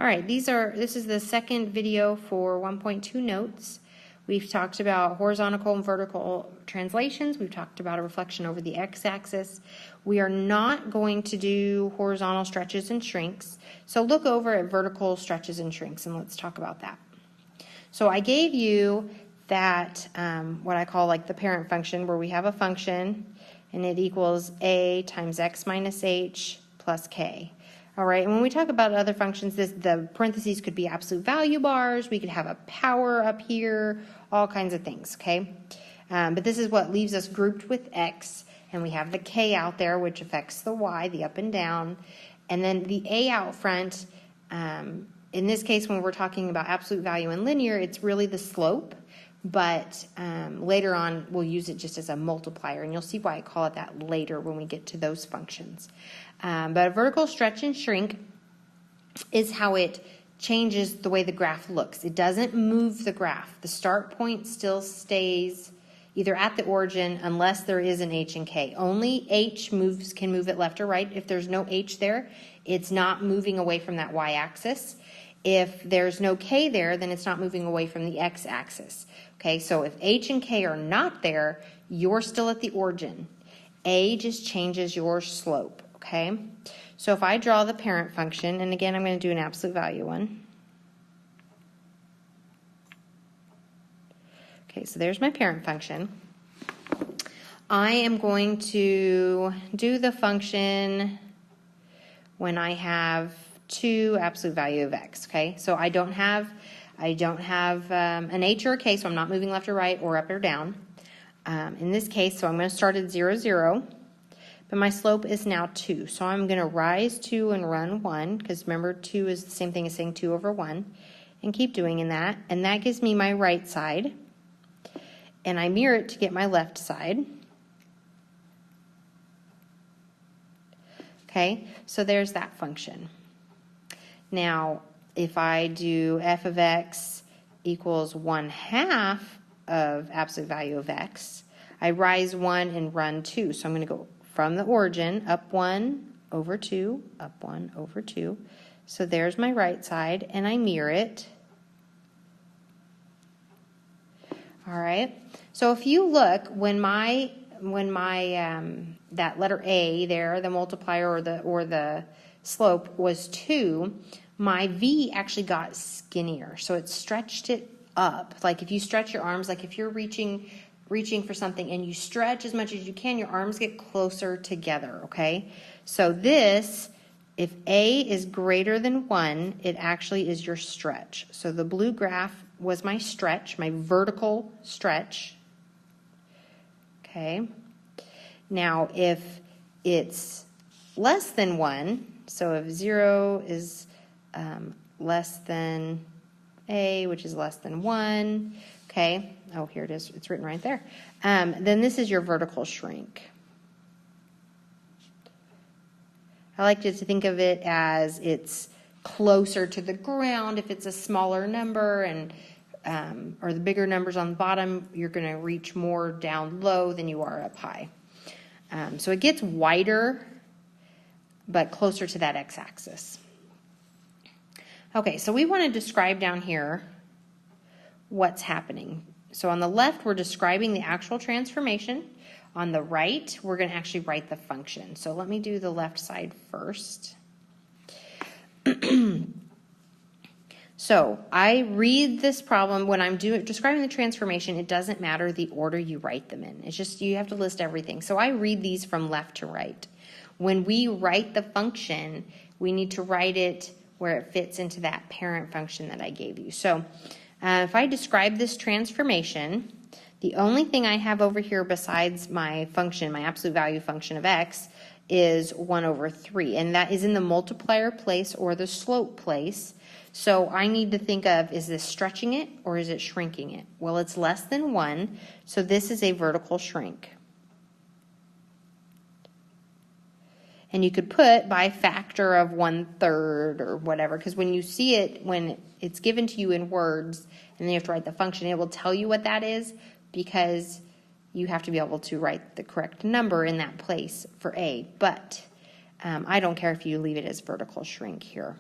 All right, this is the second video for 1.2 notes. We've talked about horizontal and vertical translations. We've talked about a reflection over the x-axis. We are not going to do horizontal stretches and shrinks. So look over at vertical stretches and shrinks and let's talk about that. So I gave you that, what I call like the parent function, where we have a function and it equals a times x minus h plus k. All right, and when we talk about other functions, the parentheses could be absolute value bars. We could have a power up here, all kinds of things, okay? But this is what leaves us grouped with x, and we have the k out there, which affects the y, the up and down, and then the a out front. In this case, when we're talking about absolute value and linear, it's really the slope, but later on we'll use it just as a multiplier, and you'll see why I call it that later when we get to those functions. But a vertical stretch and shrink is how it changes the way the graph looks. It doesn't move the graph. The start point still stays either at the origin unless there is an h and k. Only h can move it left or right. If there's no h there, it's not moving away from that y-axis. If there's no k there, then it's not moving away from the x-axis. Okay, so if h and k are not there, you're still at the origin. A just changes your slope. Okay, so if I draw the parent function, and again I'm going to do an absolute value one. Okay, so there's my parent function. I am going to do the function when I have 2 absolute value of x. Okay, so I don't have an h or a k, so I'm not moving left or right or up or down. In this case, so I'm going to start at 0, 0. But my slope is now 2. So I'm going to rise 2 and run 1, because remember 2 is the same thing as saying 2 over 1, and keep doing in that. And that gives me my right side. And I mirror it to get my left side. Okay, so there's that function. Now, if I do f of x equals 1/2 of absolute value of x, I rise 1 and run 2. So I'm going to go from the origin, up 1 over 2, up 1 over 2. So there's my right side, and I mirror it. All right. So if you look, when my that letter A there, the multiplier or the slope was 2, my V actually got skinnier. So it stretched it up. Like if you stretch your arms, like if you're reaching for something and you stretch as much as you can, your arms get closer together, okay? So this, if A is greater than 1, it actually is your stretch. So the blue graph was my stretch, my vertical stretch, okay? Now if it's less than 1, so if 0 is less than A, which is less than 1, okay, oh, here it is. It's written right there. Then this is your vertical shrink. I like to think of it as it's closer to the ground. If it's a smaller number and or the bigger numbers on the bottom, you're going to reach more down low than you are up high. So it gets wider, but closer to that x-axis. Okay, so we want to describe down here what's happening. So on the left, we're describing the actual transformation. On the right, we're going to actually write the function. So let me do the left side first. So I read this problem when I'm describing the transformation. It doesn't matter the order you write them in. It's just you have to list everything. So I read these from left to right. When we write the function, we need to write it where it fits into that parent function that I gave you. So if I describe this transformation, the only thing I have over here besides my function, my absolute value function of x, is 1 over 3. And that is in the multiplier place or the slope place. So I need to think of, is this stretching it or is it shrinking it? Well, it's less than 1, so this is a vertical shrink. And you could put by factor of 1/3 or whatever, because when you see it, when it's given to you in words, and then you have to write the function, it will tell you what that is, because you have to be able to write the correct number in that place for A. But I don't care if you leave it as vertical shrink here.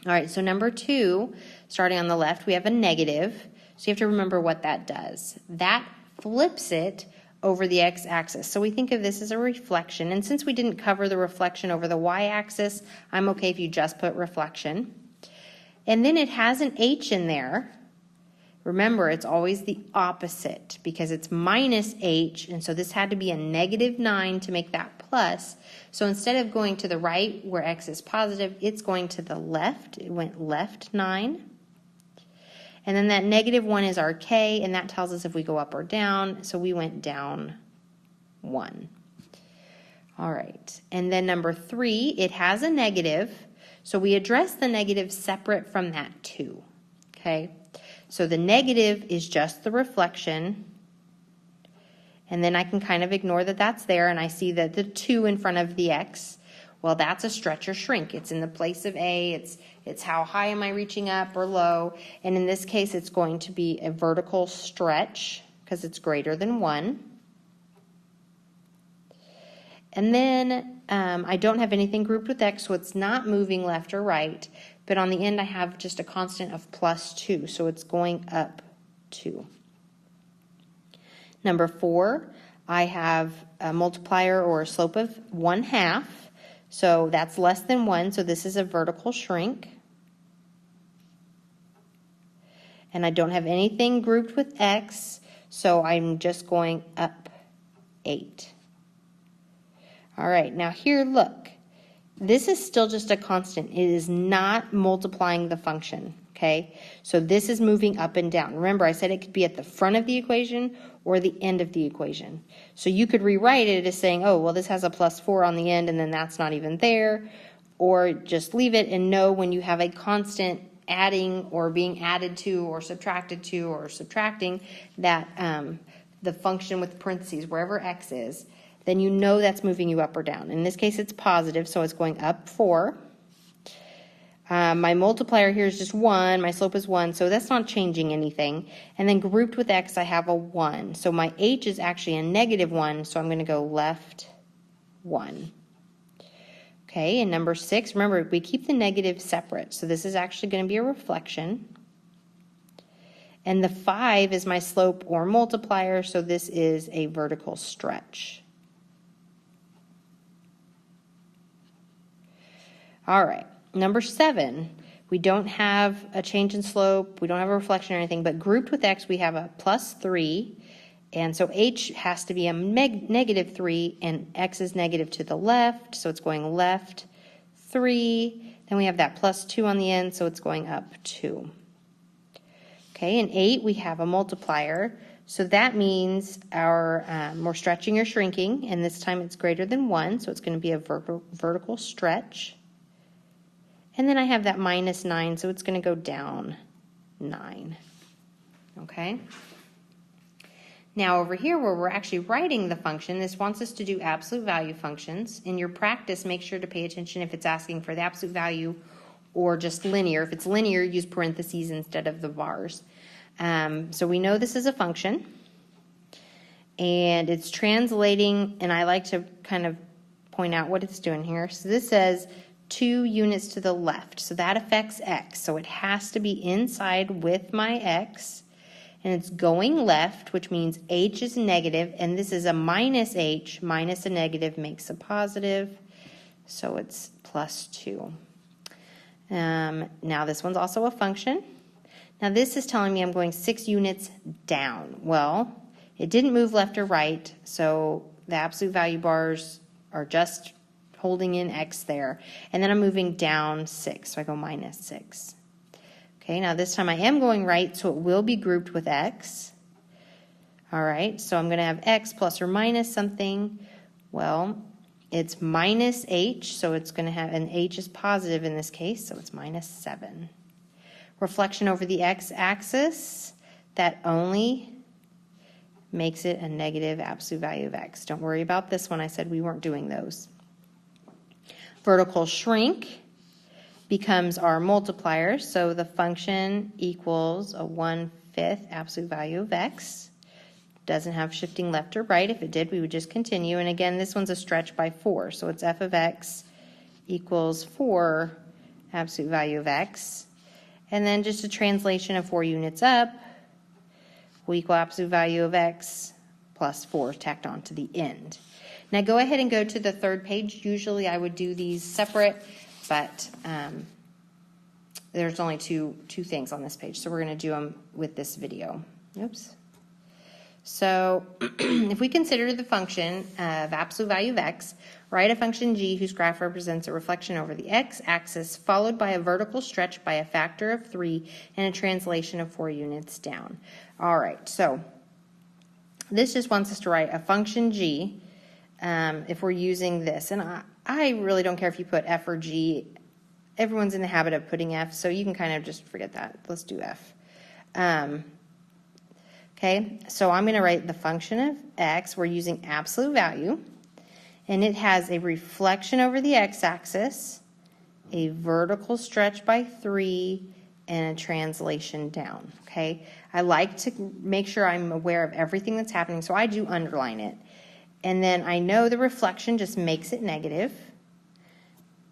All right, so number 2, starting on the left, we have a negative. So you have to remember what that does. That flips it over the x-axis. So we think of this as a reflection. And since we didn't cover the reflection over the y-axis, I'm okay if you just put reflection. And then it has an h in there. Remember, it's always the opposite because it's minus h, and so this had to be a -9 to make that plus. So instead of going to the right where x is positive, it's going to the left. It went left 9. And then that -1 is our k, and that tells us if we go up or down, so we went down 1. All right, and then number 3, it has a negative, so we address the negative separate from that 2, okay? So the negative is just the reflection, and then I can kind of ignore that that's there, and I see that the 2 in front of the x, well, that's a stretch or shrink. It's in the place of a, it's how high am I reaching up or low, and in this case it's going to be a vertical stretch because it's greater than 1. And then I don't have anything grouped with x, so it's not moving left or right. But on the end, I have just a constant of +2, so it's going up 2. Number 4, I have a multiplier or a slope of 1/2, so that's less than 1, so this is a vertical shrink. And I don't have anything grouped with x, so I'm just going up 8. All right, now here, look. This is still just a constant. It is not multiplying the function, okay? So this is moving up and down. Remember, I said it could be at the front of the equation or the end of the equation. So you could rewrite it as saying, oh, well, this has a +4 on the end, and then that's not even there. Or just leave it and know when you have a constant adding or being added to or subtracted to or subtracting that the function with parentheses, wherever x is, then you know that's moving you up or down. In this case, it's positive, so it's going up 4. My multiplier here is just 1. My slope is 1, so that's not changing anything. And then grouped with x, I have a 1. So my h is actually a -1, so I'm going to go left 1. Okay, and number 6, remember, we keep the negative separate, so this is actually going to be a reflection. And the 5 is my slope or multiplier, so this is a vertical stretch. All right, number 7, we don't have a change in slope, we don't have a reflection or anything, but grouped with x, we have a +3, and so h has to be a -3, and x is negative to the left, so it's going left 3. Then we have that +2 on the end, so it's going up 2. Okay, and 8, we have a multiplier, so that means our we're stretching or shrinking, and this time it's greater than 1, so it's going to be a vertical stretch. And then I have that -9, so it's going to go down 9. Okay? Now over here where we're actually writing the function, this wants us to do absolute value functions. In your practice, make sure to pay attention if it's asking for the absolute value or just linear. If it's linear, use parentheses instead of the bars. So we know this is a function. And it's translating, and I like to kind of point out what it's doing here. So this says 2 units to the left, so that affects x, so it has to be inside with my x, and it's going left, which means h is negative, and this is a -h, minus a negative makes a positive, so it's +2. Now this one's also a function. Now this is telling me I'm going 6 units down. Well, it didn't move left or right, so the absolute value bars are just holding in x there. And then I'm moving down 6, so I go -6. Okay, now this time I am going right, so it will be grouped with x. All right, so I'm going to have x plus or minus something. Well, it's -h, so it's going to have, and h is positive in this case, so it's -7. Reflection over the x-axis, that only makes it a negative absolute value of x. Don't worry about this one, I said we weren't doing those. Vertical shrink becomes our multiplier, so the function equals a 1/5 absolute value of x. Doesn't have shifting left or right. If it did, we would just continue. And again, this one's a stretch by 4, so it's f of x equals 4 absolute value of x. And then just a translation of 4 units up will equal absolute value of x plus 4 tacked on to the end. Now go ahead and go to the third page. Usually I would do these separate, but there's only two things on this page, so we're going to do them with this video. Oops. So if we consider the function of absolute value of x, write a function g whose graph represents a reflection over the x-axis followed by a vertical stretch by a factor of 3 and a translation of 4 units down. All right, so this just wants us to write a function g if we're using this. And I really don't care if you put f or g. Everyone's in the habit of putting f, so you can kind of just forget that. Let's do f. Okay, so I'm going to write the function of x. We're using absolute value, and it has a reflection over the x-axis, a vertical stretch by 3, and a translation down. Okay, I like to make sure I'm aware of everything that's happening, so I do underline it. And then I know the reflection just makes it negative.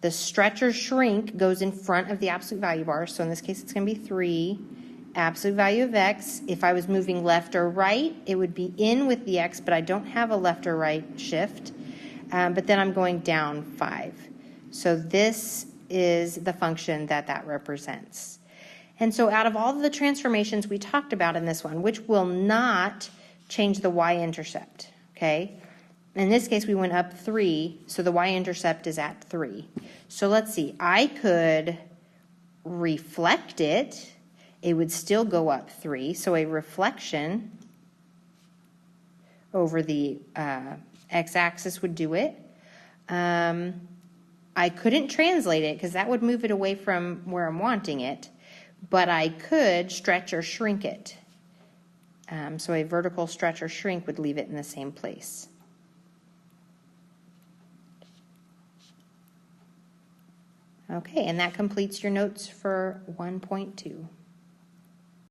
The stretch or shrink goes in front of the absolute value bar, so in this case it's going to be 3. Absolute value of x, if I was moving left or right, it would be in with the x, but I don't have a left or right shift. But then I'm going down 5. So this is the function that represents. And so out of all of the transformations we talked about in this one, which will not change the y-intercept, okay? In this case, we went up 3, so the y-intercept is at 3. So let's see, I could reflect it. It would still go up 3, so a reflection over the x-axis would do it. I couldn't translate it because that would move it away from where I'm wanting it, but I could stretch or shrink it. So a vertical stretch or shrink would leave it in the same place. Okay, and that completes your notes for 1.2.